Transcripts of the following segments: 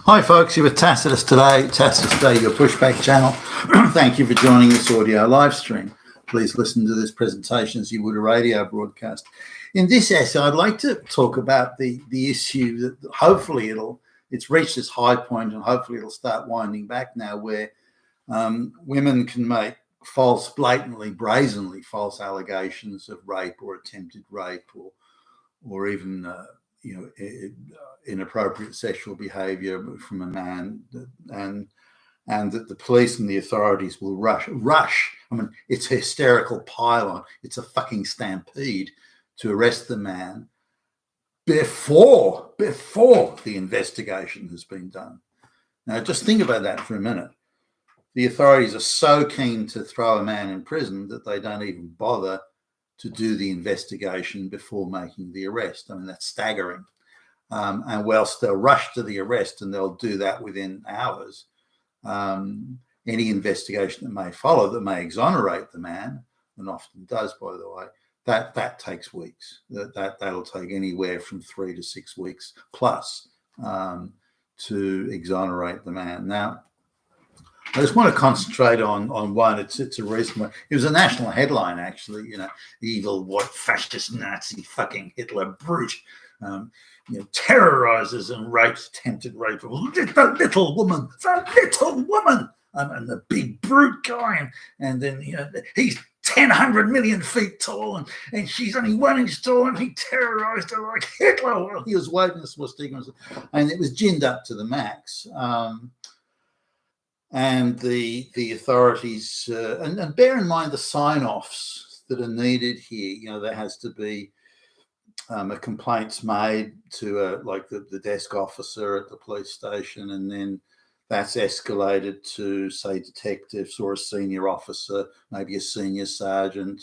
Hi folks, you're with Tacitus today. Tacitus Day, your pushback channel. Thank you for joining this audio live stream. Please listen to this presentation as you would a radio broadcast. In this essay, I'd like to talk about the issue that hopefully it's reached its high point and hopefully it'll start winding back now, where women can make false, blatantly, brazenly false allegations of rape or attempted rape or even inappropriate sexual behaviour from a man, and that the police and the authorities will rush. I mean, it's a hysterical pile-on. It's a fucking stampede to arrest the man before the investigation has been done. Now, just think about that for a minute. The authorities are so keen to throw a man in prison that they don't even bother to do the investigation before making the arrest. I mean, that's staggering. And whilst they'll rush to the arrest, and they'll do that within hours, any investigation that may follow, that may exonerate the man, and often does, by the way, that takes weeks. That'll take anywhere from 3 to 6 weeks plus to exonerate the man. Now, I just want to concentrate on one. It's a recent one. It was a national headline, actually. Evil, white, fascist, Nazi, fucking Hitler brute, terrorizes and rapes, attempted rape of the little woman, and the big brute guy, and then he's 100 million feet tall, and she's only 1 inch tall, and he terrorized her like Hitler. Well, he was waving a swastika, and it was ginned up to the max. And the authorities, and bear in mind the sign-offs that are needed here. There has to be a complaint's made to the desk officer at the police station, and then that's escalated to, say, detectives or a senior officer, maybe a senior sergeant.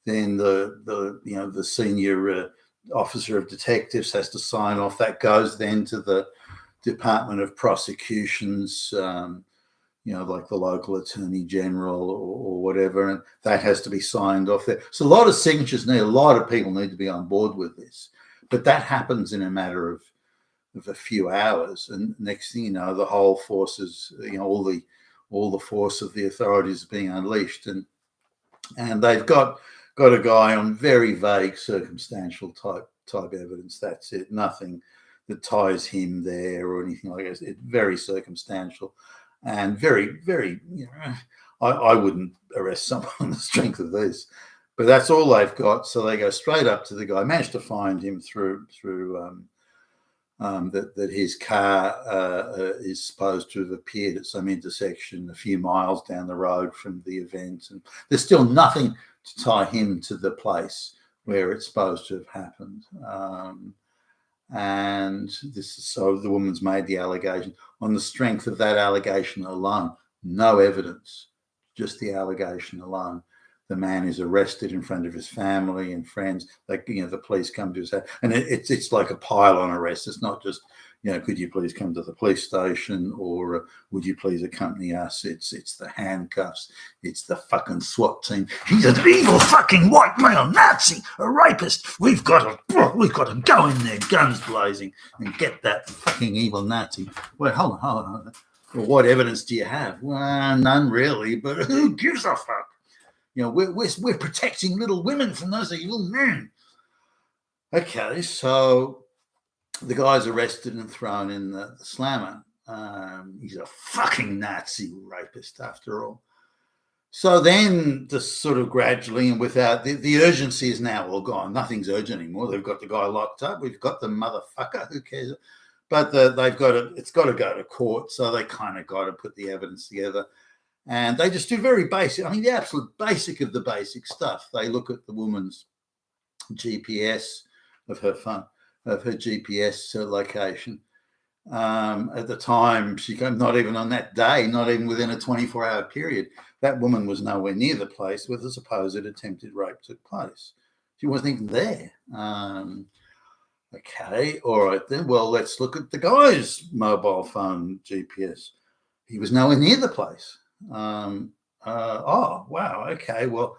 Then the senior officer of detectives has to sign off. That goes then to the Department of Prosecutions, like the local attorney general or whatever, and that has to be signed off there. So a lot of signatures a lot of people need to be on board with this, but that happens in a matter of a few hours, and next thing you know, the whole force is, all the force of the authorities is being unleashed, and they've got a guy on very vague circumstantial type evidence. That's it. Nothing that ties him there or anything like that. It's very circumstantial. And very, very, I wouldn't arrest someone on the strength of this, but that's all they've got. So they go straight up to the guy. Managed to find him through that his car is supposed to have appeared at some intersection a few miles down the road from the event, and there's still nothing to tie him to the place where it's supposed to have happened. And so the woman's made the allegation. On the strength of that allegation alone, no evidence, just the allegation alone, the man is arrested in front of his family and friends. The police come to his house, and it's like a pile-on arrest. It's not just, could you please come to the police station, or would you please accompany us? It's the handcuffs. It's the fucking SWAT team. He's an evil fucking white male Nazi, a rapist. We've got to go in there, guns blazing, and get that fucking evil Nazi. Wait, hold on. Well, what evidence do you have? Well, none really, but who gives a fuck? We're protecting little women from those evil men. Okay, so the guy's arrested and thrown in the slammer. He's a fucking Nazi rapist, after all. So then, just sort of gradually and without the urgency is now all gone. Nothing's urgent anymore. They've got the guy locked up. We've got the motherfucker. Who cares? But it's got to go to court. So they kind of got to put the evidence together. And they just do very basic, the absolute basic of the basic stuff. They look at the woman's GPS of her phone, of her GPS location. At the time, not even on that day, not even within a 24-hour period, that woman was nowhere near the place where the supposed attempted rape took place. She wasn't even there. Okay, all right then. Well, let's look at the guy's mobile phone GPS. He was nowhere near the place. Oh, wow. Okay. Well,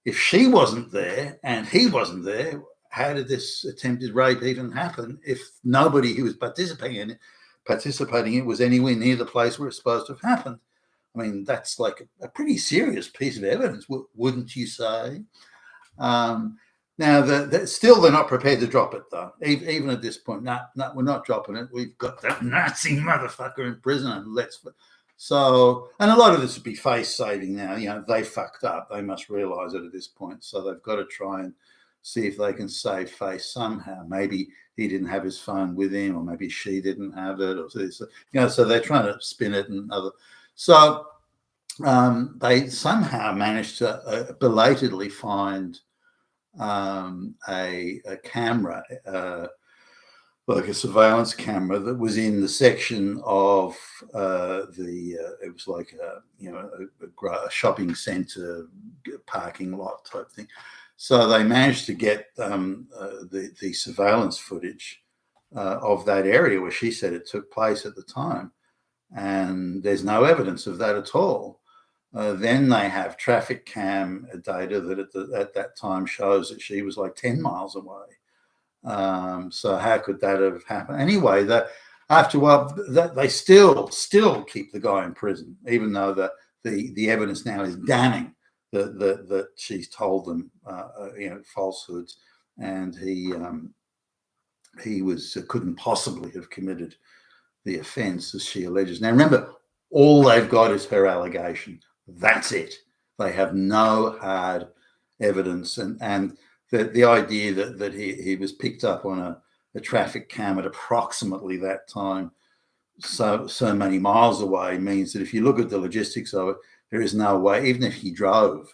if she wasn't there and he wasn't there, how did this attempted rape even happen if nobody who was participating in it participating in it was anywhere near the place where it's supposed to have happened. I mean, that's like a pretty serious piece of evidence, wouldn't you say? Now, still they're not prepared to drop it, though. Even at this point, no, we're not dropping it. We've got that Nazi motherfucker in prison, and and a lot of this would be face saving now. You know, they fucked up. They must realise it at this point. So they've got to try and see if they can save face somehow. Maybe he didn't have his phone with him, or maybe she didn't have it, or so they're trying to spin it and other. So they somehow managed to belatedly find a camera, like a surveillance camera that was in the section of it was like a shopping centre parking lot type thing. So they managed to get the surveillance footage of that area where she said it took place at the time, and there's no evidence of that at all. Then they have traffic cam data that at that time shows that she was like 10 miles away. So how could that have happened? Anyway, after a while, they still keep the guy in prison, even though the evidence now is damning that she's told them falsehoods, and he couldn't possibly have committed the offence as she alleges. Now remember, all they've got is her allegation. That's it. They have no hard evidence, and the idea that he was picked up on a traffic cam at approximately that time, so many miles away, means that if you look at the logistics of it, there is no way, even if he drove,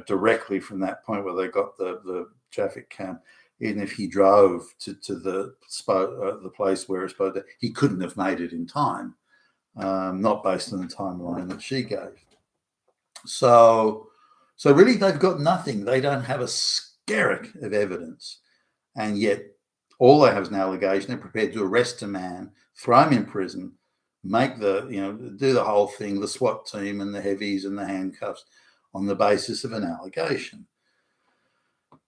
directly from that point where they got the traffic cam, even if he drove to the place where it's supposed to, he couldn't have made it in time, not based on the timeline that she gave. So really, they've got nothing. They don't have a skerrick of evidence, and yet all they have is an allegation. They're prepared to arrest a man, throw him in prison, make do the whole thing, the SWAT team and the heavies and the handcuffs, on the basis of an allegation.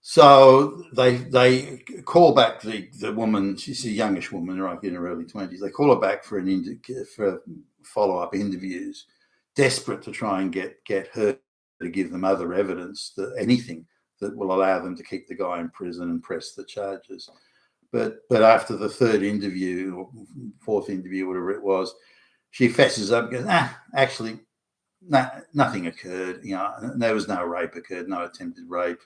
So they call back the woman. She's a youngish woman, right in her early 20s. They call her back for follow-up interviews, desperate to try and get her to give them other evidence, anything that will allow them to keep the guy in prison and press the charges. But after the third interview or fourth interview, whatever it was, she fesses up and goes, actually, nothing occurred. There was no rape occurred, no attempted rape.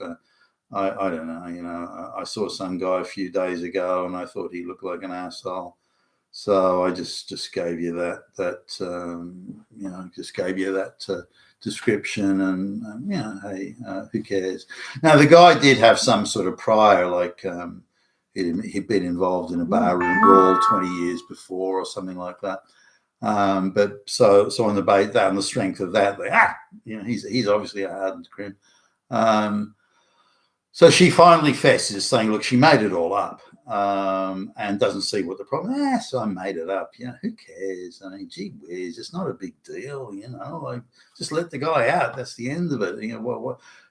I don't know. I saw some guy a few days ago and I thought he looked like an asshole. So I just gave you that description, and hey, who cares? Now the guy did have some sort of prior, like he'd been involved in a barroom brawl 20 years before or something like that. But so on the strength of that, he's obviously a hardened criminal. So she finally fesses, saying, look, she made it all up, and doesn't see what the problem is. So I made it up. Who cares? I mean, gee whiz, it's not a big deal, like just let the guy out. That's the end of it.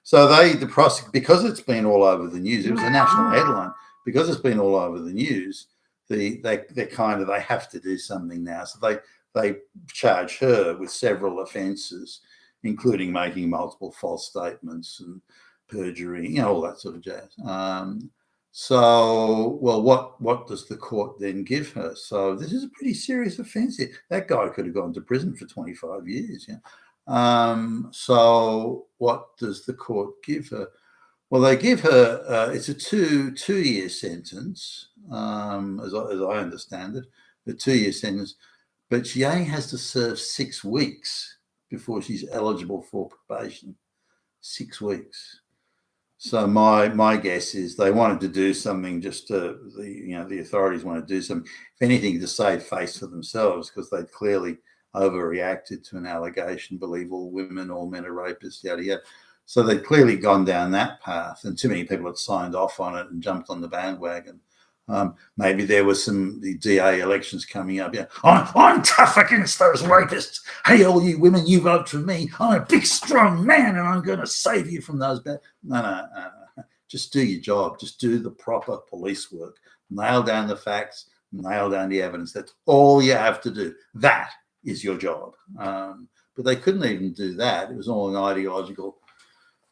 So the prosecutor, because it's been all over the news, it was a national headline, because it's been all over the news, they have to do something now. So they charge her with several offences, including making multiple false statements and perjury, all that sort of jazz. What does the court then give her? So this is a pretty serious offence. That guy could have gone to prison for 25 years. So what does the court give her? Well, they give her it's a two-year sentence, as I understand it, a 2-year sentence, but she only has to serve 6 weeks before she's eligible for probation. 6 weeks. So my guess is they wanted to do something, the authorities want to do something, if anything, to save face for themselves, because they'd clearly overreacted to an allegation, believe all women, all men are rapists, yada yada. So they'd clearly gone down that path, and too many people had signed off on it and jumped on the bandwagon. Maybe there was the DA elections coming up. I'm tough against those rapists. Hey, all you women, you vote for me. I'm a big, strong man, and I'm going to save you from those bad. No. Just do your job. Just do the proper police work. Nail down the facts. nail down the evidence. That's all you have to do. That is your job. But they couldn't even do that. It was all an ideological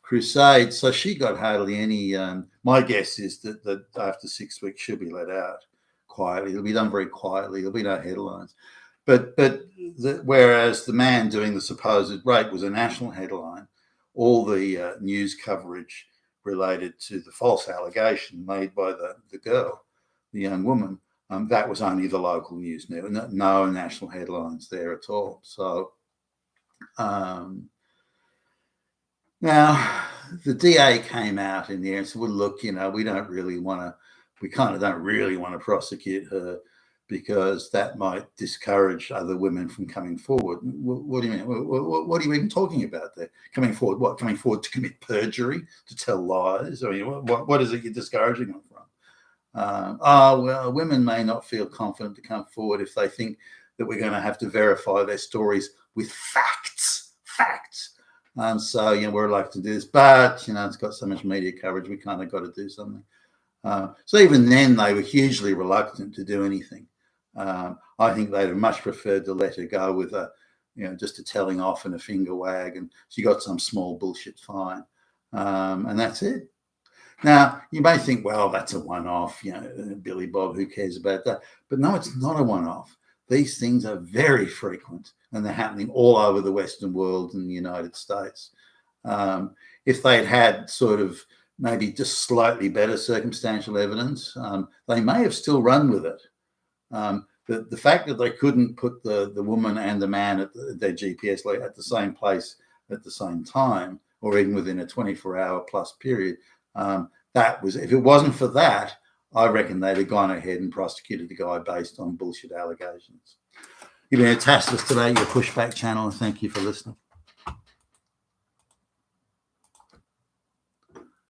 crusade. So she got hardly any. My guess is that after 6 weeks she'll be let out quietly. It'll be done very quietly. There'll be no headlines. But whereas the man doing the supposed rape was a national headline, all the news coverage related to the false allegation made by the girl, the young woman, that was only the local news. No national headlines there at all. So now the DA came out in the end and said, well, look, we don't really want to, we kind of don't really want to prosecute her because that might discourage other women from coming forward. What do you mean? What are you even talking about there? Coming forward, what? Coming forward to commit perjury, to tell lies? I mean, what is it you're discouraging them from? Well, women may not feel confident to come forward if they think that we're going to have to verify their stories with facts. So, we're reluctant to do this, but, it's got so much media coverage, we kind of got to do something. So even then, they were hugely reluctant to do anything. I think they'd have much preferred to let her go with just a telling off and a finger wag, and she got some small bullshit fine, and that's it. Now, you may think, well, that's a one-off, Billy Bob, who cares about that? But no, it's not a one-off. These things are very frequent, and they're happening all over the Western world and the United States. If they'd had sort of maybe just slightly better circumstantial evidence, they may have still run with it. The fact that they couldn't put the woman and the man at their GPS at the same place at the same time, or even within a 24-hour plus period, that was, if it wasn't for that, I reckon they'd have gone ahead and prosecuted the guy based on bullshit allegations. You've been a Tasteless today, your Pushback channel, and thank you for listening.